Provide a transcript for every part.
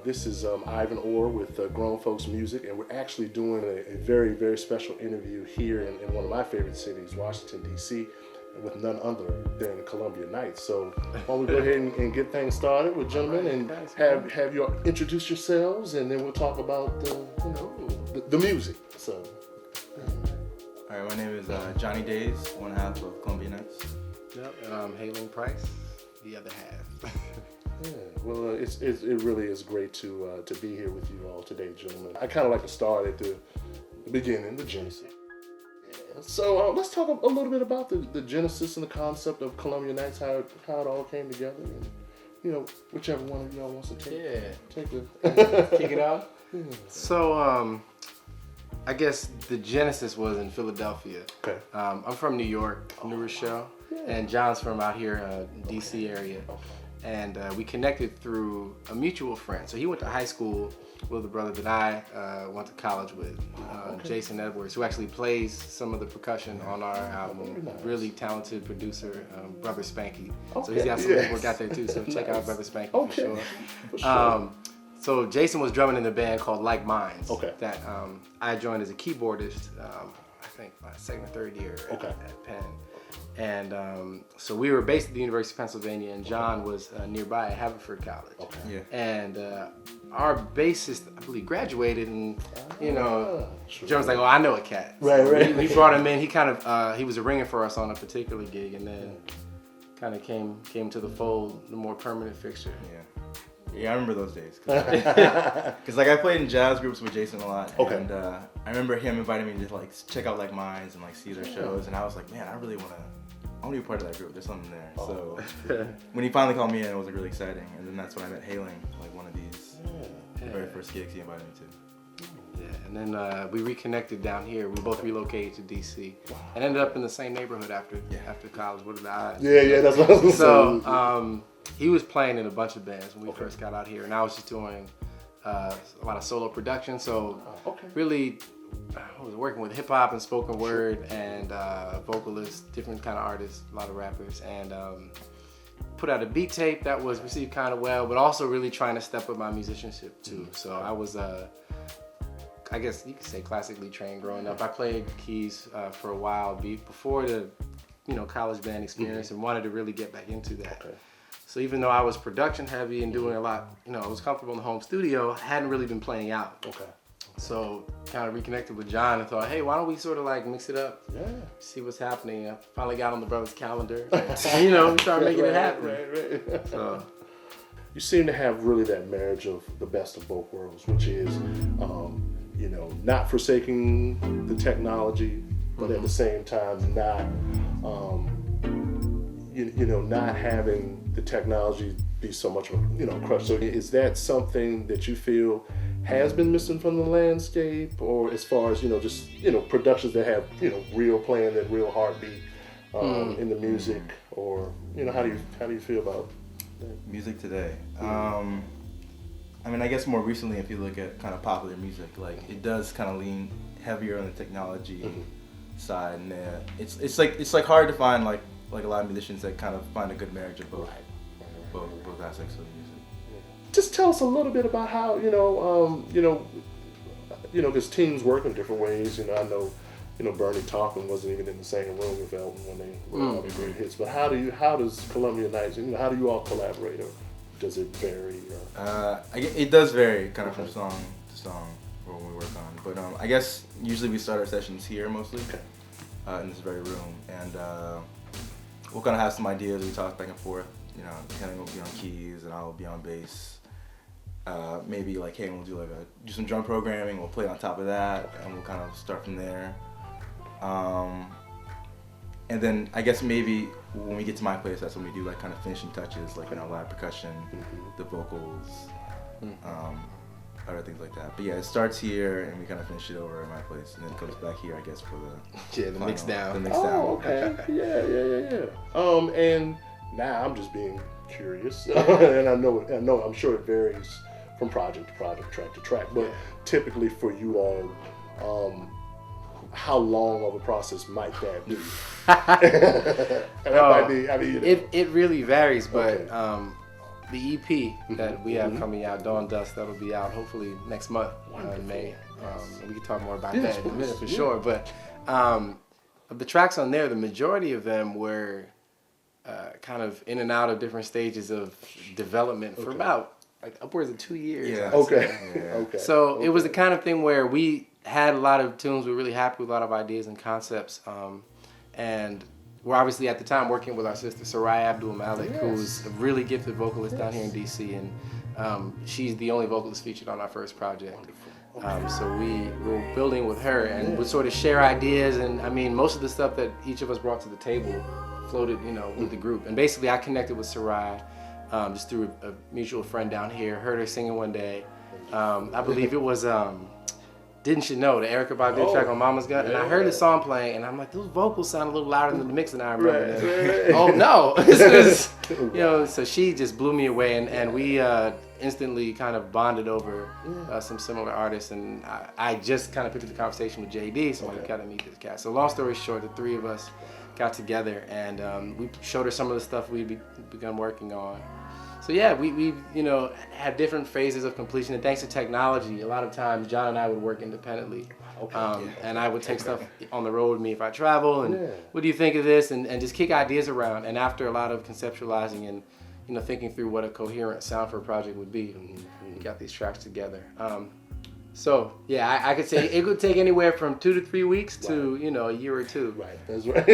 This is Ivan Orr with Grown Folks Music, and we're actually doing a very, very special interview here in one of my favorite cities, Washington, D.C., with none other than Columbia Knights. So why don't we go ahead and get things started with gentlemen, and have you introduce yourselves, and then we'll talk about the music. So. All right, my name is Johnny Daise, one half of Columbia Knights. Yep, and I'm Hayling Price, the other half. Yeah, well, it really is great to be here with you all today, gentlemen. I kind of like to start at the beginning, the genesis. Yeah. So let's talk a little bit about the genesis and the concept of Columbia Knights, how it all came together, and whichever one of y'all wants to take it. Kick it out. Yeah. So I guess the genesis was in Philadelphia. Okay. I'm from New York, New Rochelle, and John's from out here, D.C. area. Okay. And we connected through a mutual friend. So he went to high school with a brother that I went to college with, Jason Edwards, who actually plays some of the percussion on our album. Nice. Really talented producer, Brother Spanky. Okay. So he's got some good work out there too, so check out Brother Spanky for sure. For sure. So Jason was drumming in a band called Like Minds that I joined as a keyboardist, I think my second or third year at Penn. And so we were based at the University of Pennsylvania, and John was nearby at Haverford College. Okay. Yeah. And our bassist, I believe, graduated, and John was like, "Oh, I know a cat." So right. We brought him in. He kind of he was ringing for us on a particular gig, and then kind of came to the fold, the more permanent fixture. Yeah, I remember those days. Because I played in jazz groups with Jason a lot. Okay. And I remember him inviting me to check out Like Minds and see their shows, and I was like, man, I really want to be a part of that group. There's something there. So when he finally called me in, it was really exciting. And then that's when I met Hayling, one of these the very first gigs he invited me to. Yeah, and then we reconnected down here. We both relocated to D.C. and ended up in the same neighborhood after college. What are the odds? Yeah, that's what I was saying. So he was playing in a bunch of bands when we first got out here, and I was just doing a lot of solo production. So really, I was working with hip hop and spoken word and vocalists, different kind of artists, a lot of rappers, and put out a beat tape that was received kind of well, but also really trying to step up my musicianship too. So I was, I guess you could say, classically trained growing up. I played keys for a while before the college band experience, and wanted to really get back into that. Okay. So even though I was production heavy and doing a lot, I was comfortable in the home studio, I hadn't really been playing out. Okay. So kind of reconnected with John and thought, hey, why don't we sort of mix it up? Yeah. See what's happening. I finally got on the brother's calendar. We started making it happen. Right. So you seem to have really that marriage of the best of both worlds, which is, not forsaking the technology, but at the same time not having the technology be so much of a crush. So is that something that you feel has been missing from the landscape, or as far as just productions that have real playing, that real heartbeat in the music, or how do you feel about that? Music today? I guess more recently, if you look at kind of popular music, it does kind of lean heavier on the technology side, and it's hard to find like a lot of musicians that kind of find a good marriage of both aspects of the music. Just tell us a little bit about how because teams work in different ways. I know Bernie Taupin wasn't even in the same room with Elton when they were all the great hits. But how does Columbia Knights, how do you all collaborate, or does it vary? It does vary kind of from song to song what we work on. But I guess usually we start our sessions here mostly, in this very room, and we'll kind of have some ideas. We talk back and forth. Hayling will be on keys and I'll be on bass. Maybe Hayling will do some drum programming. We'll play on top of that, and we'll kind of start from there. And then I guess maybe when we get to my place, that's when we do kind of finishing touches, live percussion, the vocals, other things like that. But yeah, it starts here and we kind of finish it over at my place, and then it comes back here, I guess, for the the mix down. The mix down. Okay. Yeah. And now I'm just being curious, and I'm sure it varies from project to project, track to track. But typically for you all, how long of a process might that be? It really varies, but the EP that we have coming out, Dawn Dust, that'll be out hopefully next month in May. We can talk more about that in a minute for sure. But of the tracks on there, the majority of them were kind of in and out of different stages of development for about like upwards of 2 years. Yeah. Okay. So it was the kind of thing where we had a lot of tunes. We were really happy with a lot of ideas and concepts. And we're obviously at the time working with our sister Soraya Abdul-Malik, who's a really gifted vocalist down here in DC, and she's the only vocalist featured on our first project. So we were building with her and would sort of share ideas, and I mean most of the stuff that each of us brought to the table floated, with the group. And basically I connected with Soraya just through a mutual friend down here. Heard her singing one day. I believe it was Didn't You Know, the Erykah Badu track on Mama's Gun. And I heard the song playing, and I'm like, those vocals sound a little louder than the mix than I remember. Right. Oh no! So she just blew me away, and we instantly kind of bonded over some similar artists. And I just kind of picked up the conversation with JD, so I got to meet this cat. So long story short, the three of us got together, and we showed her some of the stuff we'd begun working on. So yeah, we had different phases of completion, and thanks to technology, a lot of times John and I would work independently, and I would take stuff on the road with me if I travel, and what do you think of this, and just kick ideas around. And after a lot of conceptualizing and thinking through what a coherent sound for a project would be, we got these tracks together. So yeah, I could say it could take anywhere from 2 to 3 weeks to a year or two. Right, that's right.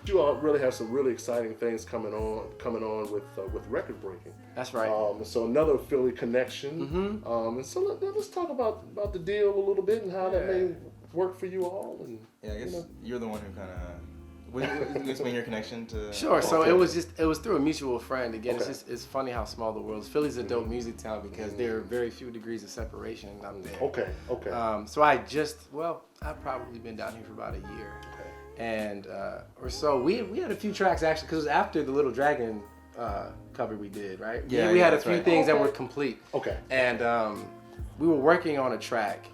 You all really have some really exciting things coming on with Record Breakin. That's right. So another Philly connection. And so let's talk about the deal a little bit and how that may work for you all. And I guess you're the one who kind of. Explain your connection to. Sure. So it was through a mutual friend. Again, it's funny how small the world is. Philly's a dope music town because there are very few degrees of separation up there. Okay. So I've probably been down here for about a year, and or so. We had a few tracks actually because it was after the Little Dragon cover we did, right? Yeah. We had a few things that were complete. Okay. And we were working on a track,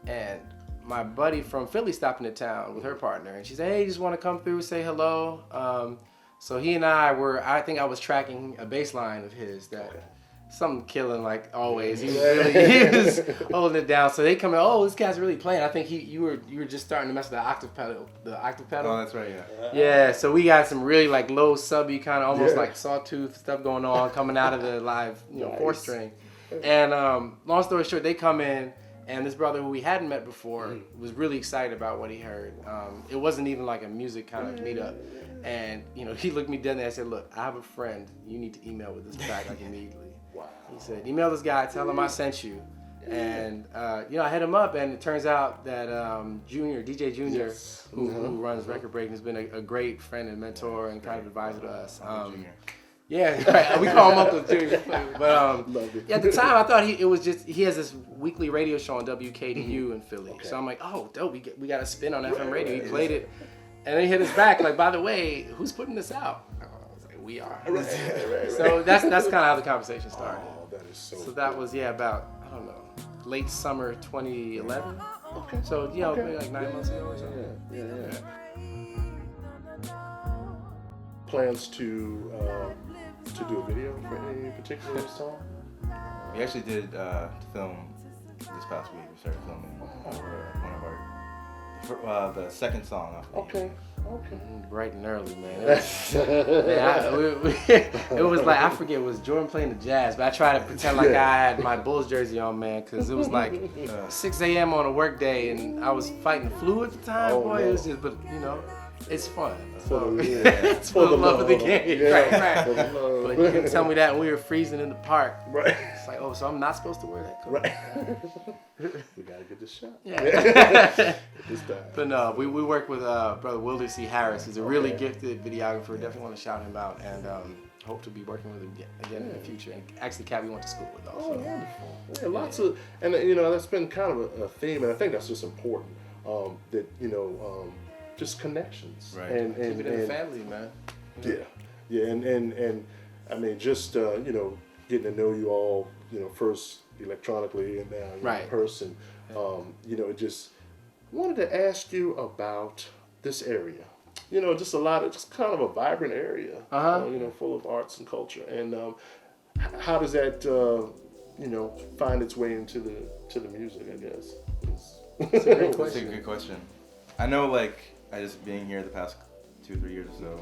and my buddy from Philly stopped into town with her partner, and she said, "Hey, just want to come through, say hello." So he and I think I was tracking a bass line of his that something killing like always. He was holding it down. So they come in, "Oh, this guy's really playing." I think you were just starting to mess with the octave pedal. Oh, that's right, Yeah, so we got some really like low subby kind of almost like sawtooth stuff going on coming out of the live 4-string. And long story short, they come in. And this brother who we hadn't met before was really excited about what he heard. It wasn't even like a music kind of meetup. And, he looked me dead in the eye and said, "Look, I have a friend. You need to email with this track like immediately." Wow. He said, "Email this guy, tell him I sent you." And, I hit him up, and it turns out that DJ Junior, who runs Record Breakin, has been a great friend and mentor and kind of advisor to us. Yeah, right. We call him Uncle Junior. But at the time, I thought he has this weekly radio show on WKDU in Philly. Okay. So I'm like, oh, dope. We got a spin on FM radio. He played it, and then he hit us back like, by the way, who's putting this out? I was like, we are. Right. So that's kind of how the conversation started. Oh, that is so. So that was about I don't know, late summer 2011. Okay. So maybe like 9 months ago or something. Yeah. Plans to do a video for any particular song? We actually did film this past week. We started filming one of our the second song off. Okay. Bright and early, man. It was like, I forget, it was Jordan playing the jazz, but I tried to pretend like I had my Bulls jersey on, man, because it was like 6 a.m. on a work day, and I was fighting the flu at the time. It was just, but it's fun. So it's for the love of the game. Yeah. Right. But you can tell me that when we were freezing in the park. Right. It's like, so I'm not supposed to wear that coat. Right. We gotta get this shot. Yeah. But no, we work with brother Wilder C. Harris. He's a really gifted videographer. Definitely want to shout him out, and hope to be working with him again in the future. And actually, Cat we went to school with also. Oh, wonderful. Yeah, lots of, and that's been kind of a theme, and I think that's just important. That just connections, right? And keep it in the family, man. Yeah, and I mean, just getting to know you all, first electronically and now in person. Just wanted to ask you about this area. Just kind of a vibrant area. Full of arts and culture. And how does that find its way into the music? I guess. It's a great That's a question. good question. I know, like, I just being here the past 2-3 years or so,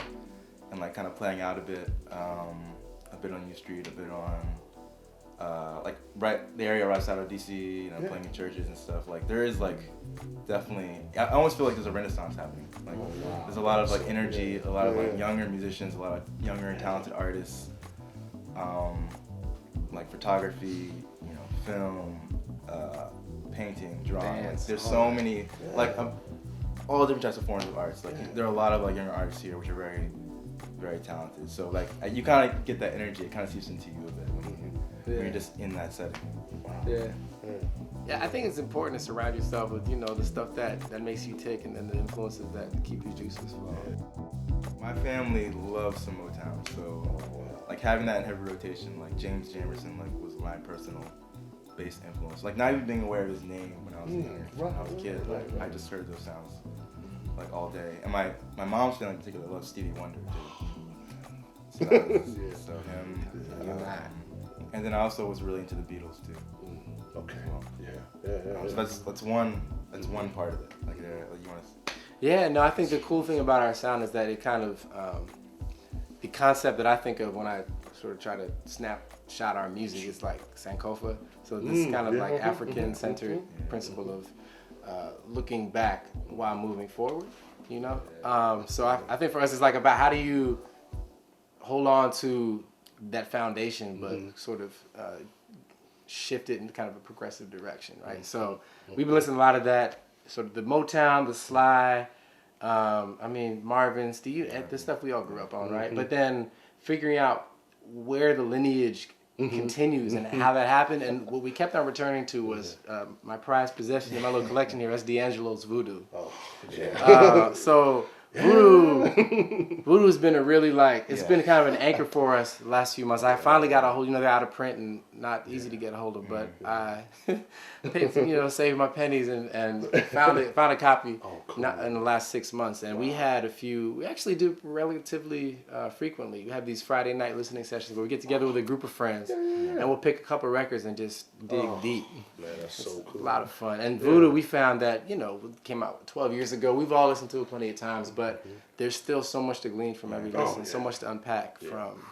and like kind of playing out a bit on U Street, a bit on like the area right outside of DC, playing in churches and stuff. Like there is like definitely, I almost feel like there's a renaissance happening. Like there's a lot of like energy, a lot of like younger musicians, a lot of younger and talented artists, like photography, film, painting, drawing. Like, there's so many like all different types of forms of arts. Like there are a lot of like younger artists here which are very, very talented. So like you kind of get that energy. It kind of seeps into you a bit when you're just in that setting. Yeah, I think it's important to surround yourself with the stuff that makes you tick, and then the influences that keep your juices flowing. My family loves some Motown, so like having that in heavy rotation, like James Jamerson, like was my personal bass influence. Like not even being aware of his name when I was younger, when I was a kid. Like I just heard those sounds like all day. And my mom's family in particular loves Stevie Wonder too. So, so him. And then I also was really into the Beatles too. Okay. Well, so that's one part of it. Like you want to. Yeah, no, I think the cool thing about our sound is that it kind of the concept that I think of when I sort of try to snapshot our music is like Sankofa. So this kind of like African-centered principle of looking back while moving forward. So I think for us it's like about how do you hold on to that foundation, but sort of shift it in kind of a progressive direction, right? So we've been listening to a lot of that, sort of the Motown, the Sly, Marvin, Steve, the stuff we all grew up on, right? But then figuring out where the lineage continues and how that happened, and what we kept on returning to was my prized possession in my little collection here. That's D'Angelo's Voodoo. So Voodoo's been a really it's been kind of an anchor for us the last few months. I finally got a hold, they're out of print and not easy to get a hold of, but I paid, saved my pennies and found a copy not in the last 6 months. And we had we actually do relatively frequently. We have these Friday night listening sessions where we get together with a group of friends and we'll pick a couple records and just dig deep. Man, that's so cool. A lot of fun. And Voodoo, we found that, came out 12 years ago. We've all listened to it plenty of times, but there's still so much to glean from every listen, so much to unpack from.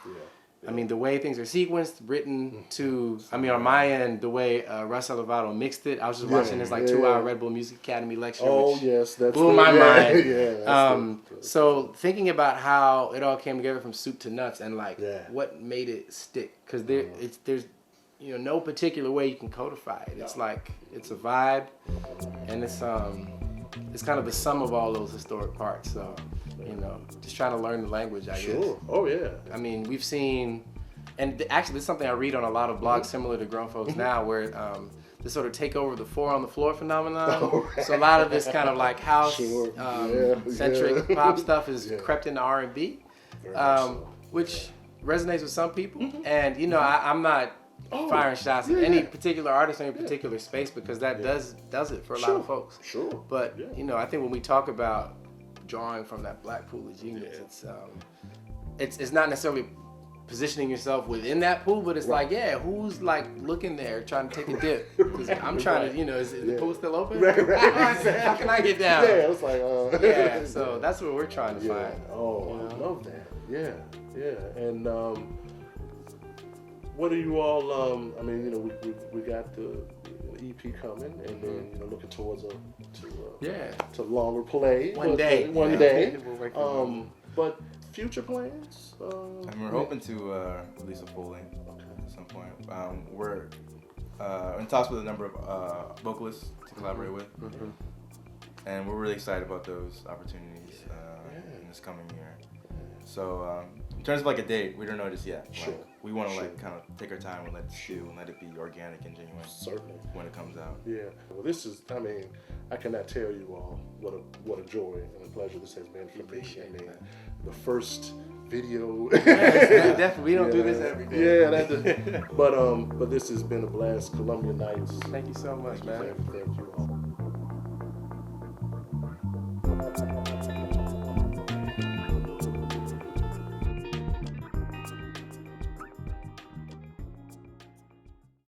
The way things are sequenced, written to, on my end, the way Russ Elevado mixed it. I was just watching this 2-hour Red Bull Music Academy lecture, which that's blew my mind. That's so thinking about how it all came together from soup to nuts and what made it stick, because there's no particular way you can codify it. It's it's a vibe, and it's kind of the sum of all those historic parts. So, just trying to learn the language, I guess. Sure. Oh yeah. We've seen, and actually this is something I read on a lot of blogs similar to Grown Folks Now, where this sort of take over the four on the floor phenomenon. So a lot of this kind of house centric pop stuff has crept into R&B, which resonates with some people. And I'm not firing shots at any particular artist or any particular space, because that does it for a lot of folks. Sure. But I think when we talk about drawing from that black pool of genius, it's not necessarily positioning yourself within that pool, but it's who's looking there trying to take a dip? Because I'm trying to, is the pool still open? How can I get down? Yeah, it's so that's what we're trying to find. Oh, I love that. Yeah. And what are you all? We got the EP coming, and then looking towards to longer play. One day. We're working but future plans? And we're hoping to release a full length at some point. We're in talks with a number of vocalists to collaborate with, and we're really excited about those opportunities in this coming year. So in terms of a date, we don't know just yet. Sure. We want to kind of take our time and let it stew and let it be organic and genuine. Certainly. When it comes out. Yeah. Well, this is. I cannot tell you all what a joy and a pleasure this has been for me. The first video. Definitely, we don't do this every day. Yeah, but this has been a blast. Columbia Nights. Thank you so much, man. Thank you all.